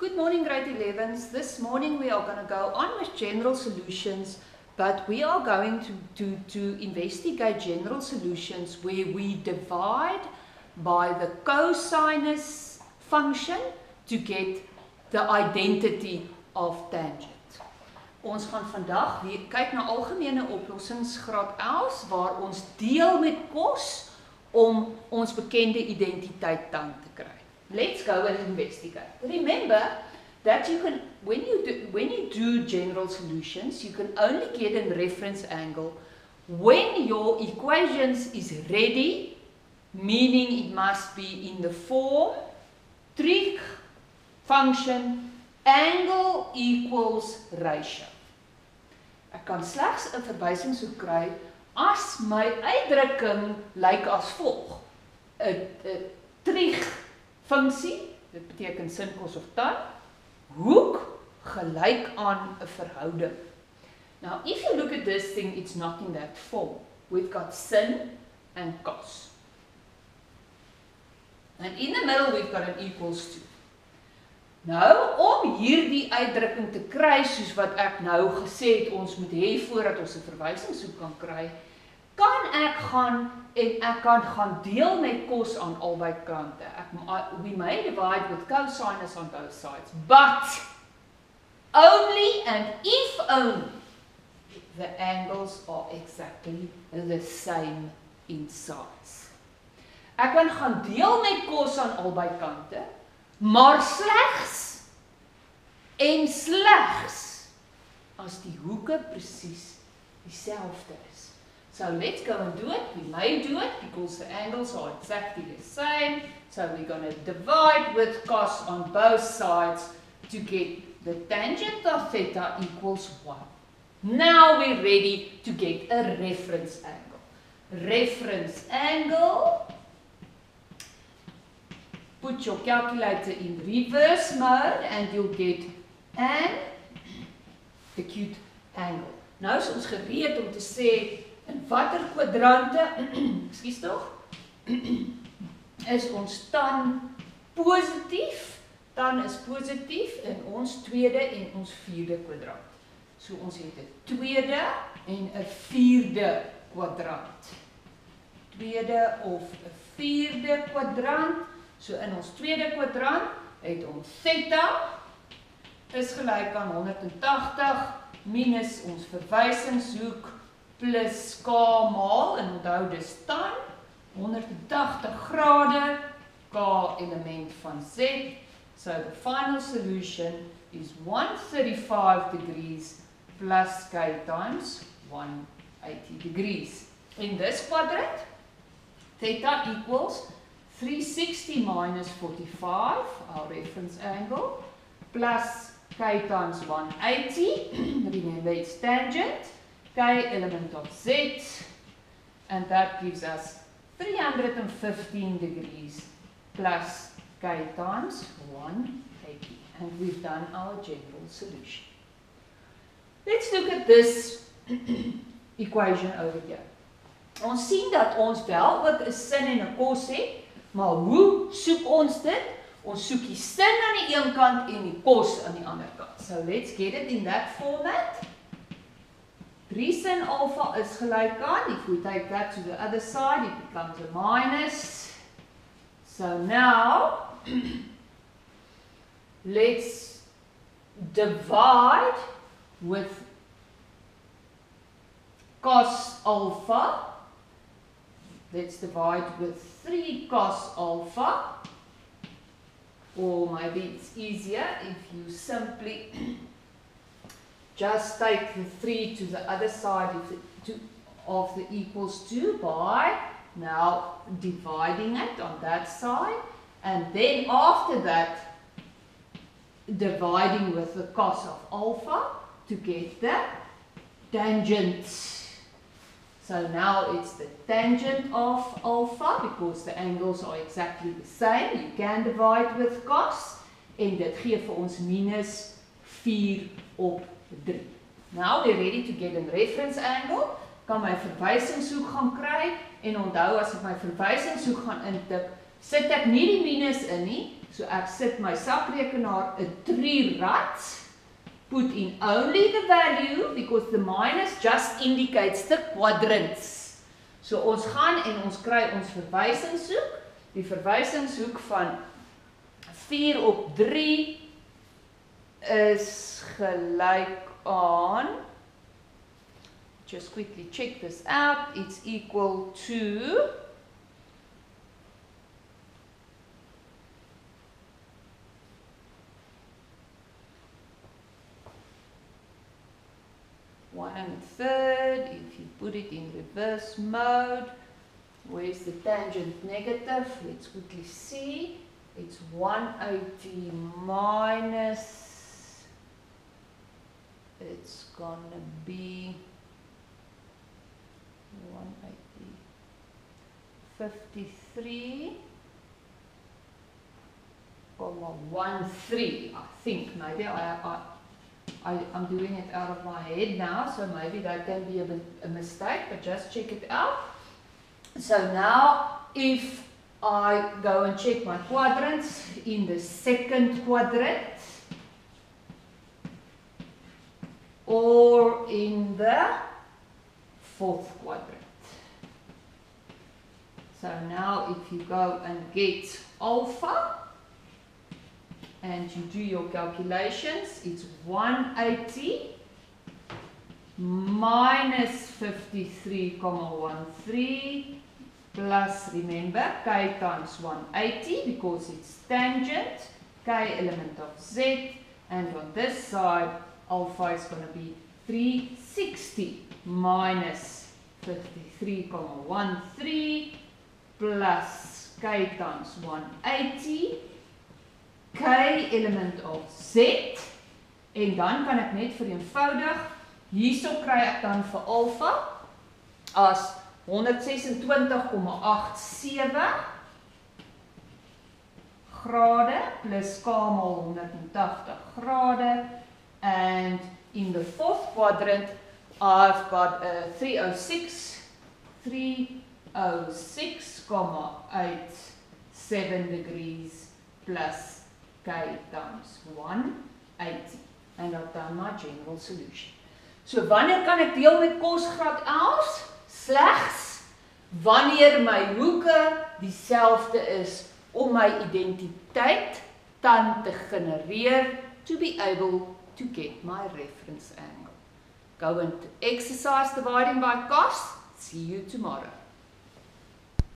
Good morning, grade 11s. This morning we are going to go on with general solutions, but we are going to investigate general solutions where we divide by the cosinus function to get the identity of tangent. Ons gaan vandag weer kyk na algemene oplossings graad 11 waar ons deel met cos om ons bekende identiteit dan te kry. Let's go and investigate. Remember that you can, when you do general solutions, you can only get a reference angle when your equations is ready, meaning it must be in the form trig function angle equals ratio. Ek kan slegs 'n verwysingshoek kry as my uitdrukking lyk as volg. 'n trig funksie, dit beteken sin, kos of tan, hoek gelyk aan 'n verhouding. Now, if you look at this thing, it's not in that form. We've got sin and cos. And in the middle, we've got an equals to. Nou, om hierdie uitdrukking te kry, soos wat ek nou gesê het, ons moet hê voordat ons 'n verwysingshoek kan kry, kan ek gaan deel met cos aan albei kante. We may divide with cosinus on both sides, but only and if only the angles are exactly the same in size. Ek kan gaan deel met cos aan albei kante, maar slegs en slegs as die hoeke presies dieselfde is. So let's go and do it. We may do it because the angles are exactly the same. So we're going to divide with cos on both sides to get the tangent of theta equals 1. Now we're ready to get a reference angle. Reference angle. Put your calculator in reverse mode and you'll get an acute angle. Nou is ons gereed om te sê in watter kwadrante, ekskuus tog, is ons tan positief. Tan is positief in ons tweede en ons vierde kwadrant. So ons het 'n tweede en 'n vierde kwadrant. Tweede of 'n vierde kwadrant. So in ons tweede kwadrant het ons theta is gelyk aan 180 minus ons verwysingshoek plus k maal, en onthou dis tan, 180 grade, k element van z. So the final solution is 135 degrees plus k times 180 degrees. In this quadrant, theta equals 360 minus 45, our reference angle, plus k times 180, remember it's tangent, k element of z, and that gives us 315 degrees plus k times 180. And we've done our general solution. Let's look at this equation over here. Ons sien dat ons wel ook 'n sin en 'n cos het, maar hoe soek ons dit? Ons soek die sin aan die een kant en die cos aan die ander kant. So let's get it in that format. 3 sin alpha is gelyk aan, if we take that to the other side, it becomes a minus. So now, let's divide with cos alpha. Let's divide with 3 cos alpha. Or maybe it's easier if you simply just take the 3 to the other side of the equals to by now dividing it on that side, and then after that dividing with the cos of alpha to get the tangent. So now it's the tangent of alpha because the angles are exactly the same. You can divide with cos en dit gee vir ons minus 4 op 3. Now we're ready to get a reference angle. Kan my verwysingshoek gaan kry en onthou as ek my verwysingshoek gaan intik, sit ek nie die minus in nie, so ek sit my sakrekenaar 'n tree-rad, put in only the value, because the minus just indicates the quadrants. So ons gaan en ons kry ons verwysingshoek, die verwysingshoek van 4 op 3 is gelyk aan, just quickly check this out, it's equal to 1/3, if you put it in reverse mode, where's the tangent negative? Let's quickly see. It's 180 minus, it's gonna be 180, 53,13. I think maybe I'm doing it out of my head now, so maybe that can be a mistake, but just check it out. So now, if I go and check my quadrants in the second quadrant, or in the fourth quadrant. So now, if you go and get alpha, and you do your calculations, it's 180 minus 53,13 plus, remember, k times 180 because it's tangent, k element of z, and on this side, alpha is going to be 360 minus 53,13 plus k times 180, k element of z, en dan kan ek net vereenvoudig, hierso kry ek dan vir alpha as 126,87 grade plus k maal 180 grade, and in the fourth quadrant I've got a 306,87 degrees plus k times 180, and I've done my general solution. So wanneer kan ek deel met kos graad 11? Slegs wanneer my hoeke dieselfde is om my identiteit dan te genereer to be able to get my reference angle. Go and exercise dividing by cost. See you tomorrow.